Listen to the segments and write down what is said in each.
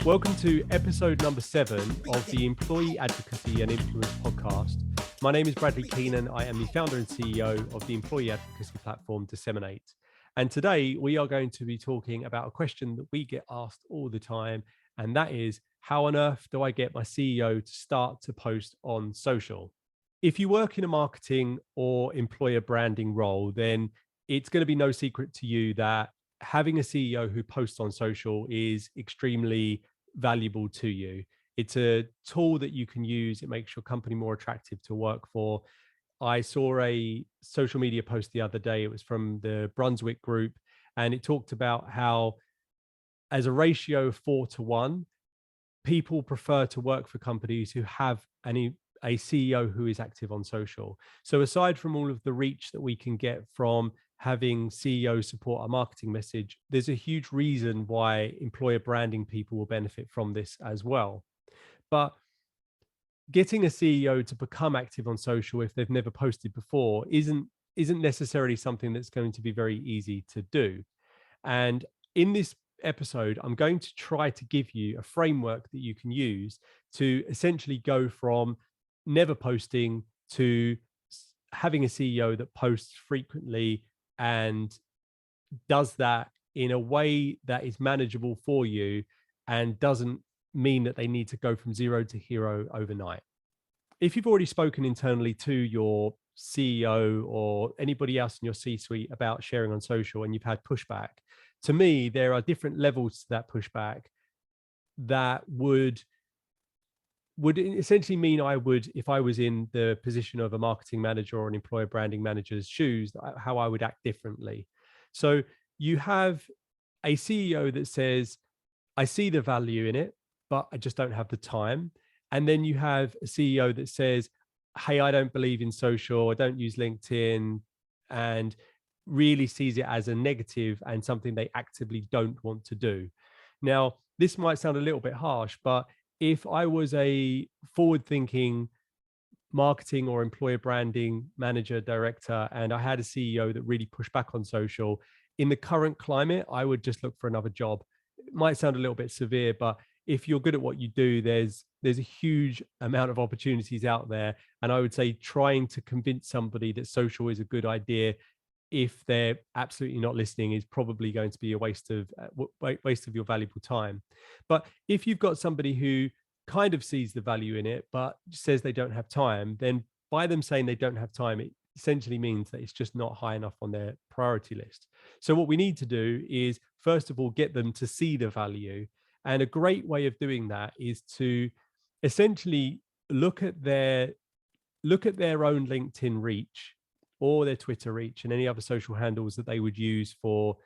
Welcome to episode number 7 of the Employee Advocacy and Influence podcast. My name is Bradley Keenan. I am the founder and CEO of the employee advocacy platform DSMN8. And today we are going to be talking about a question that we get asked all the time. And that is, how on earth do I get my CEO to start to post on social? If you work in a marketing or employer branding role, then it's going to be no secret to you that having a CEO who posts on social is extremely valuable to you. It's a tool that you can use. It makes your company more attractive to work for. I saw a social media post the other day. It was from the Brunswick group, and it talked about how, as a ratio of 4-1, people prefer to work for companies who have a CEO who is active on social. So aside from all of the reach that we can get from having CEOs support our marketing message, there's a huge reason why employer branding people will benefit from this as well. But getting a CEO to become active on social if they've never posted before isn't necessarily something that's going to be very easy to do. And in this episode, I'm going to try to give you a framework that you can use to essentially go from never posting to having a CEO that posts frequently and does that in a way that is manageable for you and doesn't mean that they need to go from zero to hero overnight. If you've already spoken internally to your CEO or anybody else in your C-suite about sharing on social and you've had pushback, to me, there are different levels to that pushback that would essentially mean if I was in the position of a marketing manager or an employer branding manager's shoes, how I would act differently. So you have a CEO that says, I see the value in it, but I just don't have the time. And then you have a CEO that says, hey, I don't believe in social, I don't use LinkedIn, and really sees it as a negative and something they actively don't want to do. Now, this might sound a little bit harsh, but if I was a forward-thinking marketing or employer branding manager, director, and I had a CEO that really pushed back on social, in the current climate, I would just look for another job. It might sound a little bit severe, but if you're good at what you do, there's a huge amount of opportunities out there. And I would say trying to convince somebody that social is a good idea, if they're absolutely not listening, is probably going to be a waste of your valuable time. But if you've got somebody who kind of sees the value in it, but says they don't have time, then by them saying they don't have time, it essentially means that it's just not high enough on their priority list. So what we need to do is, first of all, get them to see the value. And a great way of doing that is to essentially look at their own LinkedIn reach or their Twitter reach and any other social handles that they would use for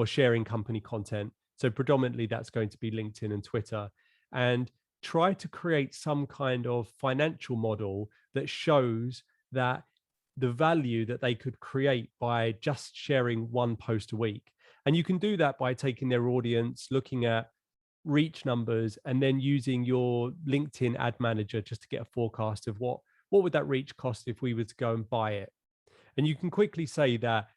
sharing company content. So predominantly that's going to be LinkedIn and Twitter, and try to create some kind of financial model that shows that the value that they could create by just sharing one post a week. And you can do that by taking their audience, looking at reach numbers, and then using your LinkedIn ad manager just to get a forecast of what would that reach cost if we were to go and buy it. And you can quickly say that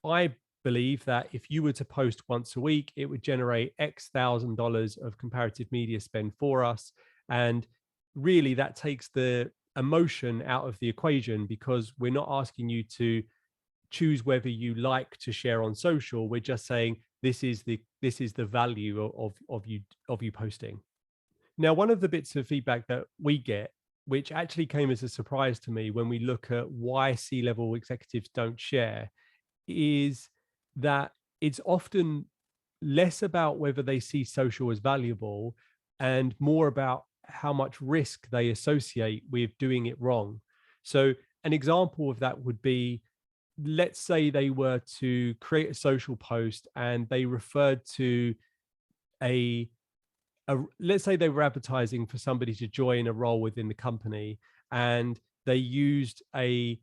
I believe that if you were to post once a week, it would generate X $1,000 of comparative media spend for us. And really that takes the emotion out of the equation, because we're not asking you to choose whether you like to share on social. We're just saying this is the value of you posting. Now, one of the bits of feedback that we get, which actually came as a surprise to me when we look at why C-level executives don't share, is that it's often less about whether they see social as valuable and more about how much risk they associate with doing it wrong. So an example of that would be, let's say they were to create a social post and they referred to let's say they were advertising for somebody to join a role within the company, and they used a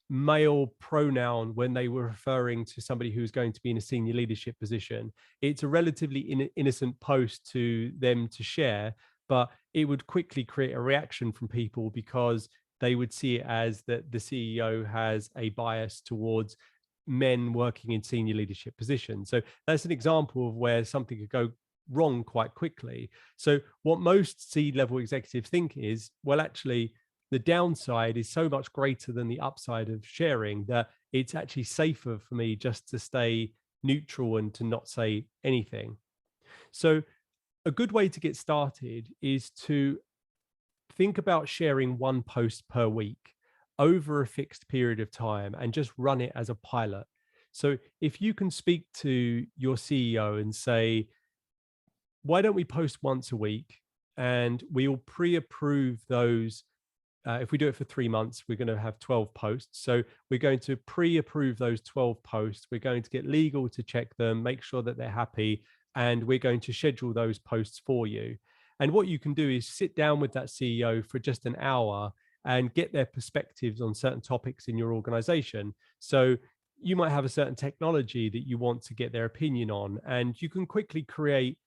male pronoun when they were referring to somebody who's going to be in a senior leadership position. It's a relatively innocent post to them to share, but it would quickly create a reaction from people because they would see it as that the CEO has a bias towards men working in senior leadership positions. So that's an example of where something could go wrong quite quickly. So what most C-level executives think is, well, actually, the downside is so much greater than the upside of sharing that it's actually safer for me just to stay neutral and to not say anything. So a good way to get started is to think about sharing one post per week over a fixed period of time and just run it as a pilot. So if you can speak to your CEO and say, why don't we post once a week and we'll pre-approve those. If we do it for 3 months, we're going to have 12 posts. So we're going to pre-approve those 12 posts. We're going to get legal to check them, make sure that they're happy, and we're going to schedule those posts for you. And what you can do is sit down with that CEO for just an hour and get their perspectives on certain topics in your organization. So you might have a certain technology that you want to get their opinion on, and you can quickly create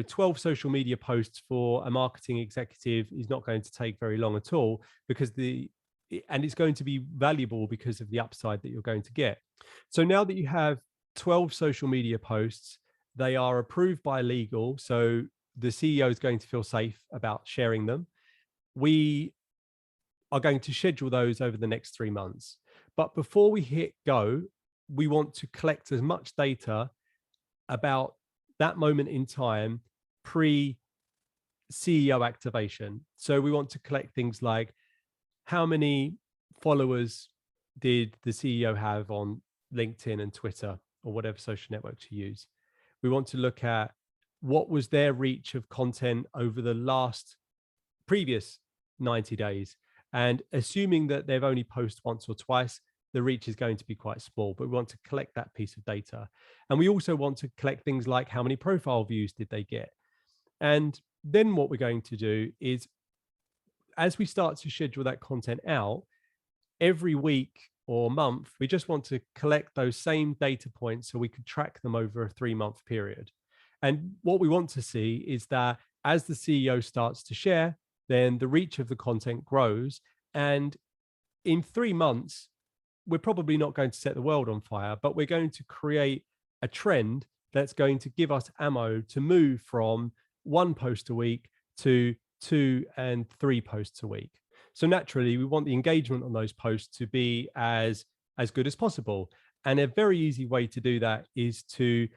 12 social media posts for a marketing executive is not going to take very long at all, because it's going to be valuable because of the upside that you're going to get. So now that you have 12 social media posts, they are approved by legal. So the CEO is going to feel safe about sharing them. We are going to schedule those over the next 3 months. But before we hit go, we want to collect as much data about that moment in time pre-CEO activation. So we want to collect things like, how many followers did the CEO have on LinkedIn and Twitter or whatever social networks you use? We want to look at what was their reach of content over the previous 90 days. And assuming that they've only posted once or twice, the reach is going to be quite small, but we want to collect that piece of data. And we also want to collect things like, how many profile views did they get? And then what we're going to do is, as we start to schedule that content out, every week or month, we just want to collect those same data points so we could track them over a 3-month period. And what we want to see is that as the CEO starts to share, then the reach of the content grows. And in 3 months, we're probably not going to set the world on fire, but we're going to create a trend that's going to give us ammo to move from 1 post a week to 2 and 3 posts a week. So naturally, we want the engagement on those posts to be as good as possible. And a very easy way to do that is to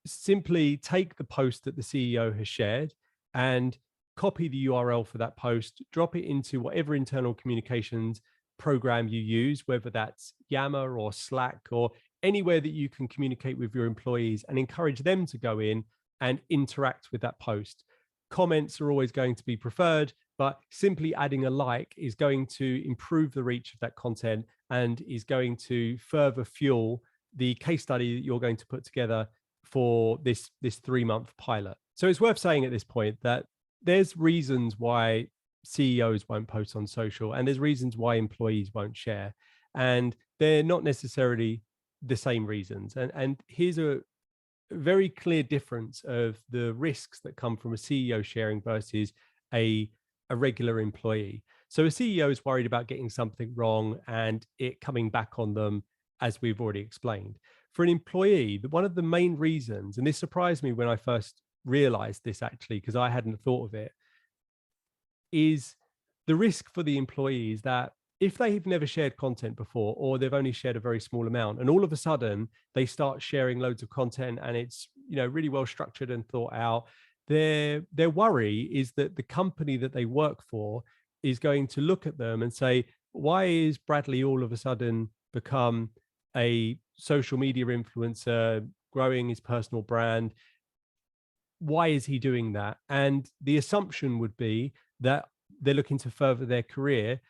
simply take the post that the CEO has shared and copy the URL for that post, drop it into whatever internal communications program you use, whether that's Yammer or Slack or anywhere that you can communicate with your employees, and encourage them to go in and interact with that post. Comments are always going to be preferred, but simply adding a like is going to improve the reach of that content and is going to further fuel the case study that you're going to put together for this 3-month pilot. So it's worth saying at this point that there's reasons why CEOs won't post on social, and there's reasons why employees won't share, and they're not necessarily the same reasons. And here's a very clear difference of the risks that come from a CEO sharing versus a regular employee. So a CEO is worried about getting something wrong and it coming back on them, as we've already explained. For an employee, one of the main reasons, and this surprised me when I first realized this actually, because I hadn't thought of it, is the risk for the employees that if they've never shared content before, or they've only shared a very small amount, and all of a sudden they start sharing loads of content and it's really well structured and thought out, their worry is that the company that they work for is going to look at them and say, why is Bradley all of a sudden become a social media influencer, growing his personal brand? Why is he doing that? And the assumption would be that they're looking to further their career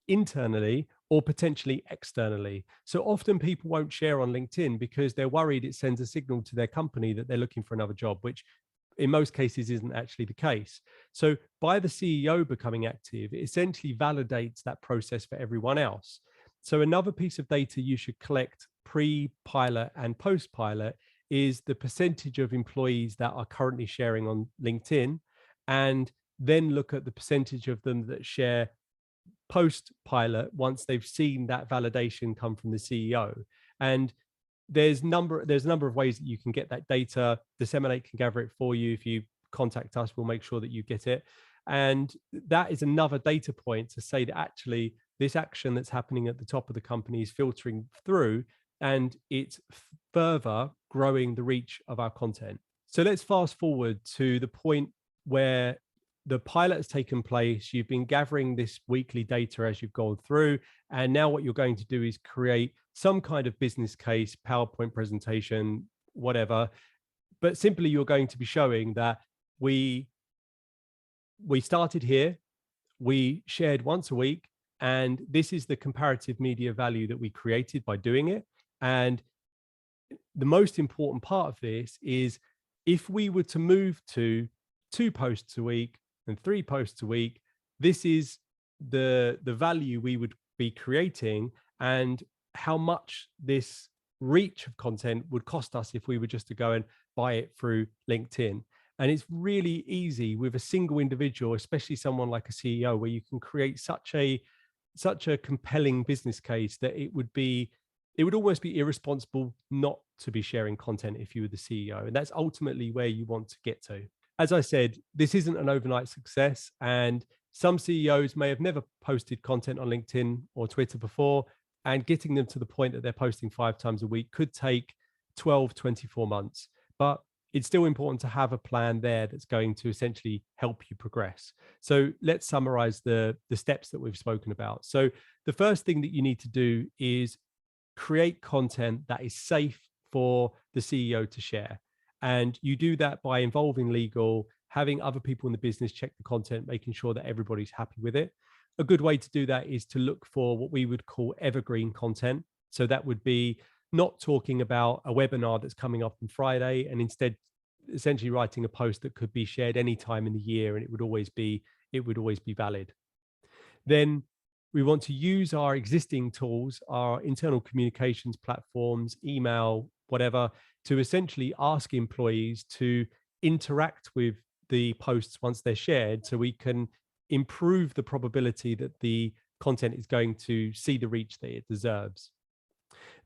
internally or potentially externally. So often people won't share on LinkedIn because they're worried it sends a signal to their company that they're looking for another job, which in most cases isn't actually the case. So by the CEO becoming active, it essentially validates that process for everyone else. So another piece of data you should collect pre-pilot and post-pilot is the percentage of employees that are currently sharing on LinkedIn, and then look at the percentage of them that share post-pilot once they've seen that validation come from the CEO. And there's a number of ways that you can get that data. DSMN8 can gather it for you. If you contact us, we'll make sure that you get it. And that is another data point to say that actually this action that's happening at the top of the company is filtering through, and it's further growing the reach of our content. So let's fast forward to the point where the pilot has taken place. You've been gathering this weekly data as you've gone through. And now what you're going to do is create some kind of business case, PowerPoint presentation, whatever. But simply you're going to be showing that we started here, we shared once a week, and this is the comparative media value that we created by doing it. And the most important part of this is if we were to move to 2 posts a week and 3 posts a week, this is the value we would be creating and how much this reach of content would cost us if we were just to go and buy it through LinkedIn. And it's really easy with a single individual, especially someone like a CEO, where you can create such a compelling business case that it would almost be irresponsible not to be sharing content if you were the CEO. And that's ultimately where you want to get to. As I said, this isn't an overnight success, and some CEOs may have never posted content on LinkedIn or Twitter before, and getting them to the point that they're posting 5 times a week could take 12, 24 months. But it's still important to have a plan there that's going to essentially help you progress. So let's summarize the steps that we've spoken about. So the first thing that you need to do is create content that is safe for the CEO to share. And you do that by involving legal, having other people in the business check the content, making sure that everybody's happy with it. A good way to do that is to look for what we would call evergreen content. So that would be not talking about a webinar that's coming up on Friday, and instead essentially writing a post that could be shared any time in the year, and it would always be valid. Then we want to use our existing tools, our internal communications platforms, email, whatever, to essentially ask employees to interact with the posts once they're shared, so we can improve the probability that the content is going to see the reach that it deserves.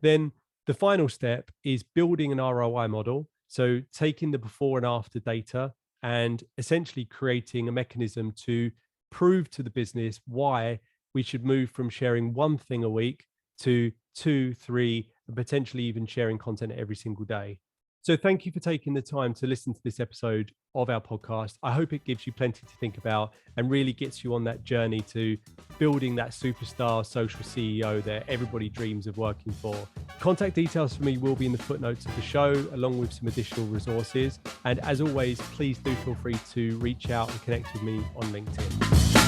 Then the final step is building an ROI model. So taking the before and after data and essentially creating a mechanism to prove to the business why we should move from sharing 1 thing a week to 2, 3, and potentially even sharing content every single day. So thank you for taking the time to listen to this episode of our podcast. I hope it gives you plenty to think about and really gets you on that journey to building that superstar social CEO that everybody dreams of working for. Contact details for me will be in the footnotes of the show, along with some additional resources. And as always, please do feel free to reach out and connect with me on LinkedIn.